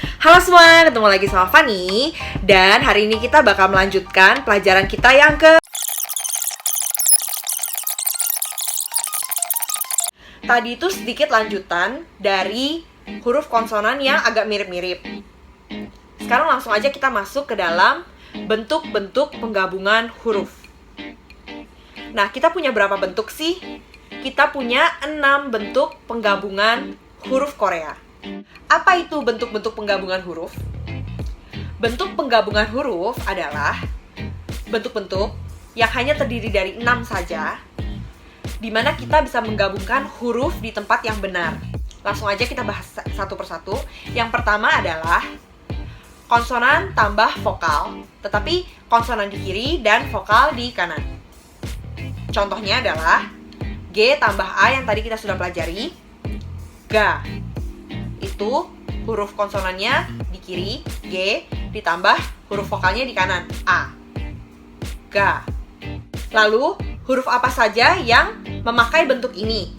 Halo semua, ketemu lagi sama Fanny. Dan hari ini kita bakal melanjutkan pelajaran kita yang Tadi itu sedikit lanjutan dari huruf konsonan yang agak mirip-mirip. Sekarang langsung aja kita masuk ke dalam bentuk-bentuk penggabungan huruf. Nah, kita punya berapa bentuk sih? Kita punya 6 bentuk penggabungan huruf Korea. Apa itu bentuk-bentuk penggabungan huruf? Bentuk penggabungan huruf adalah bentuk-bentuk yang hanya terdiri dari 6 saja, di mana kita bisa menggabungkan huruf di tempat yang benar. Langsung aja kita bahas satu persatu. Yang pertama adalah konsonan tambah vokal, tetapi konsonan di kiri dan vokal di kanan. Contohnya adalah G tambah A yang tadi kita sudah pelajari. Ga. Itu huruf konsonannya di kiri, G, ditambah huruf vokalnya di kanan, A. Ga. Lalu, huruf apa saja yang memakai bentuk ini?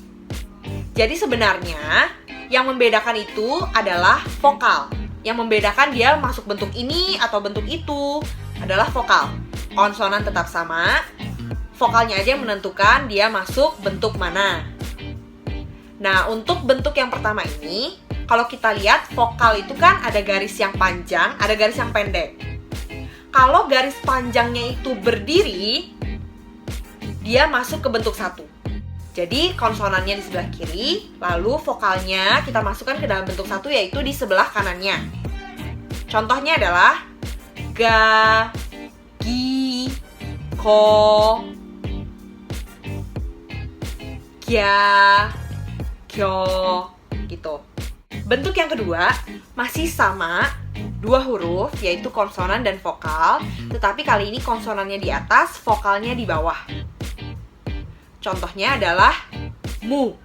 Jadi sebenarnya, yang membedakan itu adalah vokal. Yang membedakan dia masuk bentuk ini atau bentuk itu adalah vokal. Konsonan tetap sama, vokalnya aja yang menentukan dia masuk bentuk mana. Nah, untuk bentuk yang pertama ini, kalau kita lihat vokal itu kan ada garis yang panjang, ada garis yang pendek. Kalau garis panjangnya itu berdiri, dia masuk ke bentuk 1. Jadi konsonannya di sebelah kiri, lalu vokalnya kita masukkan ke dalam bentuk 1, yaitu di sebelah kanannya. Contohnya adalah ga, gi, ko, gya, gyo, gitu. Bentuk yang kedua masih sama, 2 huruf, yaitu konsonan dan vokal, tetapi kali ini konsonannya di atas, vokalnya di bawah. Contohnya adalah mu,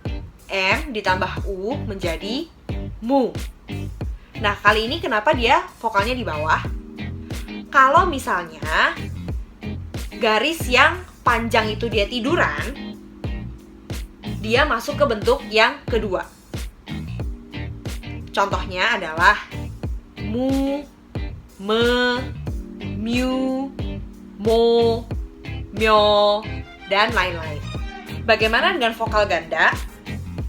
M ditambah U menjadi mu. Nah, kali ini kenapa dia vokalnya di bawah? Kalau misalnya garis yang panjang itu dia tiduran, dia masuk ke bentuk yang kedua. Contohnya adalah mu, me, myu, mo, myo, dan lain-lain. Bagaimana dengan vokal ganda?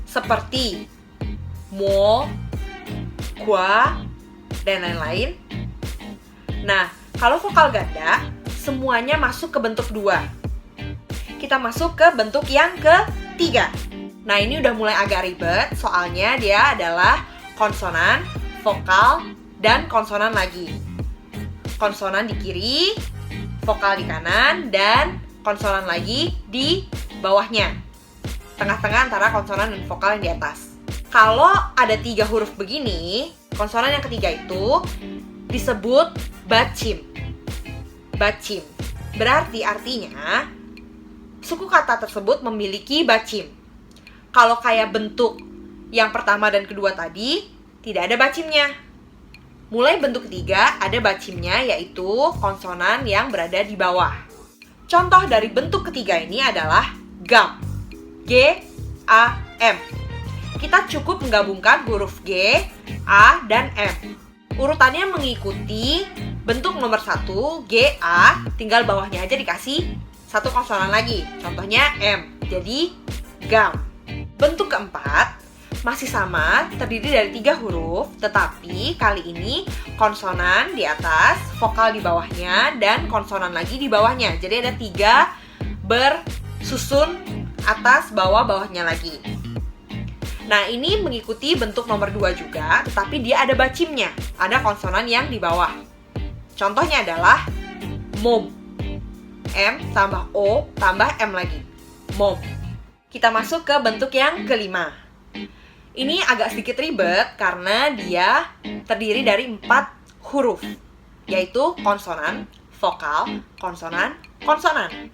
Seperti mo, kwa, dan lain-lain. Nah, kalau vokal ganda, semuanya masuk ke bentuk 2. Kita masuk ke bentuk yang ketiga. Nah, ini udah mulai agak ribet, soalnya dia adalah konsonan, vokal, dan konsonan lagi. Konsonan di kiri, vokal di kanan, dan konsonan lagi di bawahnya. Tengah-tengah antara konsonan dan vokal yang di atas. Kalau ada 3 huruf begini, konsonan yang ketiga itu disebut bachim. Bachim. Berarti artinya suku kata tersebut memiliki bachim. Kalau kayak bentuk yang pertama dan kedua tadi, tidak ada bachimnya. Mulai bentuk ketiga ada bachimnya, yaitu konsonan yang berada di bawah. Contoh dari bentuk ketiga ini adalah gam. G, A, M. Kita cukup menggabungkan huruf G, A, dan M. Urutannya mengikuti bentuk nomor 1, G, A, tinggal bawahnya aja dikasih 1 konsonan lagi. Contohnya M, jadi gam. Bentuk keempat masih sama, terdiri dari 3 huruf, tetapi kali ini konsonan di atas, vokal di bawahnya, dan konsonan lagi di bawahnya. Jadi ada 3 bersusun atas, bawah, bawahnya lagi. Nah, ini mengikuti bentuk nomor 2 juga, tetapi dia ada bachimnya, ada konsonan yang di bawah. Contohnya adalah mom. M tambah O tambah M lagi. Mom. Kita masuk ke bentuk yang kelima. Ini agak sedikit ribet karena dia terdiri dari 4 huruf, yaitu konsonan, vokal, konsonan, konsonan.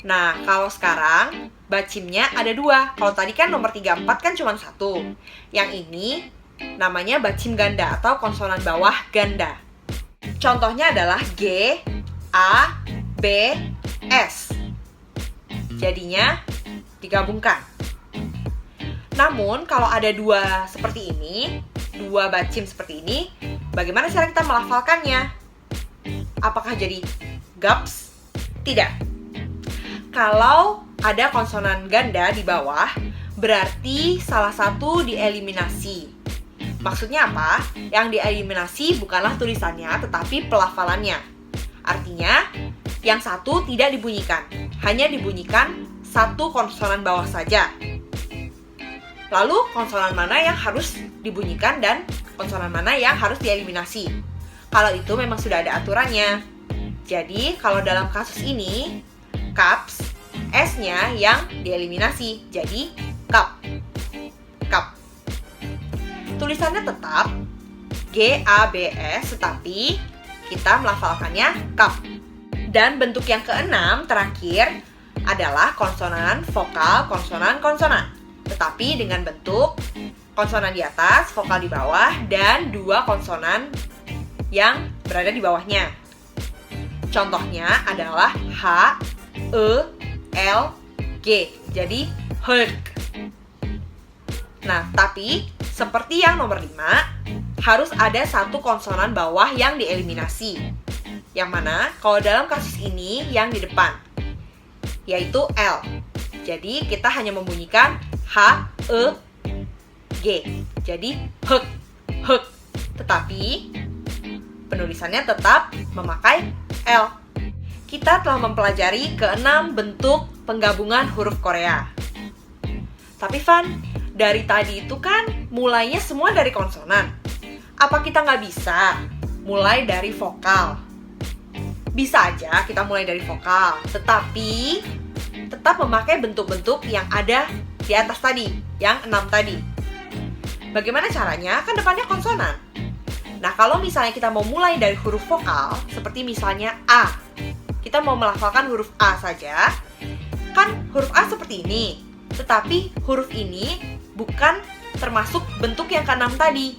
Nah, kalau sekarang bachimnya ada 2. Kalau tadi kan nomor 3, 4 kan cuma 1. Yang ini namanya bachim ganda atau konsonan bawah ganda. Contohnya adalah G, A, B, S. Jadinya digabungkan. Namun, kalau ada 2 seperti ini, dua bacim seperti ini, bagaimana cara kita melafalkannya? Apakah jadi gaps? Tidak. Kalau ada konsonan ganda di bawah, berarti salah satu dieliminasi. Maksudnya apa? Yang dieliminasi bukanlah tulisannya, tetapi pelafalannya. Artinya, yang satu tidak dibunyikan, hanya dibunyikan satu konsonan bawah saja. Lalu, konsonan mana yang harus dibunyikan dan konsonan mana yang harus dieliminasi? Kalau itu memang sudah ada aturannya. Jadi, kalau dalam kasus ini, caps, S-nya yang dieliminasi, jadi cup. Cup. Tulisannya tetap G-A-B-S, tetapi kita melafalkannya cup. Dan bentuk yang keenam terakhir adalah konsonan, vokal, konsonan, konsonan. Tetapi dengan bentuk konsonan di atas, vokal di bawah, dan dua konsonan yang berada di bawahnya. Contohnya adalah H, E, L, G. Jadi HERG. Nah, tapi seperti yang nomor 5, harus ada satu konsonan bawah yang dieliminasi. Yang mana kalau dalam kasus ini yang di depan, yaitu L. Jadi kita hanya membunyikan H, E, G. Jadi HEG, HEG. Tetapi penulisannya tetap memakai L. Kita telah mempelajari ke-6 bentuk penggabungan huruf Korea. Tapi Van, dari tadi itu kan mulainya semua dari konsonan. Apa kita nggak bisa mulai dari vokal? Bisa aja kita mulai dari vokal, tetapi tetap memakai bentuk-bentuk yang ada di atas tadi, yang 6 tadi. Bagaimana caranya? Kan depannya konsonan. Nah, kalau misalnya kita mau mulai dari huruf vokal, seperti misalnya A, kita mau melafalkan huruf A saja, kan huruf A seperti ini, tetapi huruf ini bukan termasuk bentuk yang ke-6 tadi.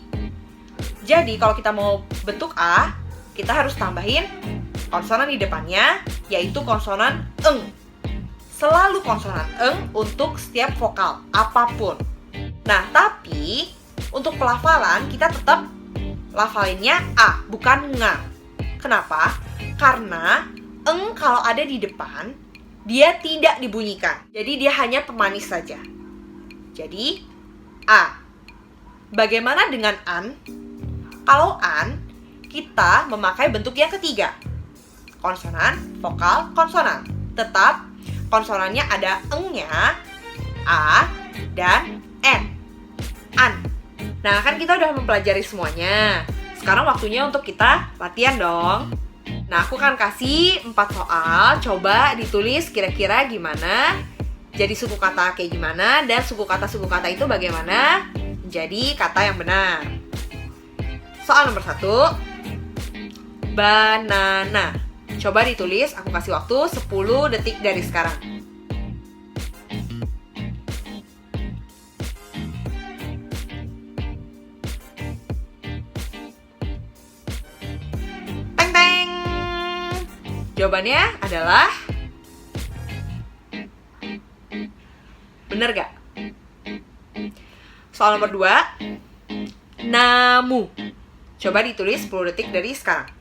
Jadi, kalau kita mau bentuk A, kita harus tambahin konsonan di depannya, yaitu konsonan eng. Selalu konsonan eng untuk setiap vokal, apapun. Nah, tapi untuk pelafalan, kita tetap lafalinnya A, bukan nga. Kenapa? Karena eng kalau ada di depan, dia tidak dibunyikan. Jadi dia hanya pemanis saja. Jadi A. Bagaimana dengan an? Kalau an, kita memakai bentuk yang ketiga. Konsonan, vokal, konsonan. Tetap konsonannya ada eng-nya, A, dan N. An. Nah, kan kita udah mempelajari semuanya. Sekarang waktunya untuk kita latihan dong. Nah, aku akan kasih 4 soal. Coba ditulis kira-kira gimana jadi suku kata kayak gimana, dan suku kata itu bagaimana menjadi kata yang benar. Soal nomor 1, banana. Coba ditulis, aku kasih waktu 10 detik dari sekarang. Teng teng. Jawabannya adalah bener gak? Soal nomor 2, namu. Coba ditulis 10 detik dari sekarang.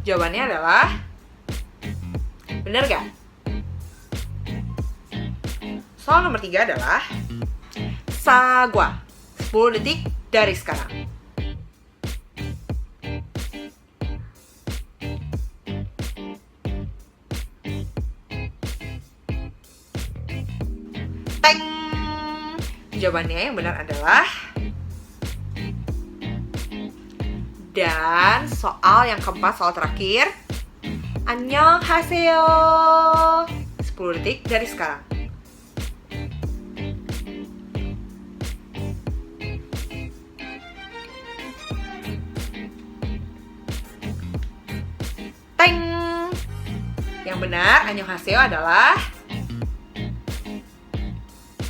Jawabannya adalah benar gak? Soal nomor 3 adalah sagwa. 10 detik dari sekarang. Teng. Jawabannya yang benar adalah, dan soal yang keempat, soal terakhir, annyeonghaseyo. 10 detik dari sekarang. Teng. Yang benar, annyeonghaseyo adalah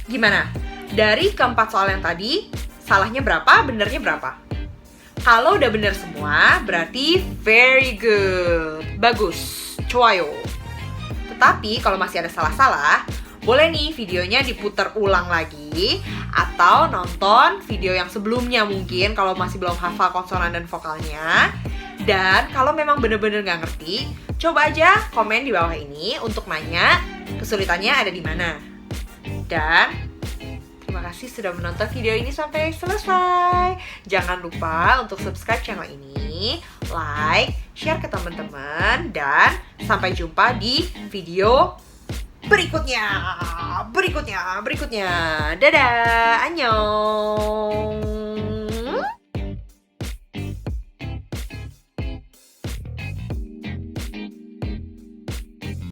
gimana? Dari keempat soal yang tadi, salahnya berapa, benernya berapa? Kalau udah bener semua, berarti very good. Bagus, 좋아요. Tetapi kalau masih ada salah-salah, boleh nih videonya diputar ulang lagi atau nonton video yang sebelumnya mungkin kalau masih belum hafal konsonan dan vokalnya. Dan kalau memang bener-bener nggak ngerti, coba aja komen di bawah ini untuk nanya kesulitannya ada di mana. Dan terima kasih sudah menonton video ini sampai selesai. Jangan lupa untuk subscribe channel ini, like, share ke teman-teman, dan sampai jumpa di video berikutnya. Dadah, annyeong.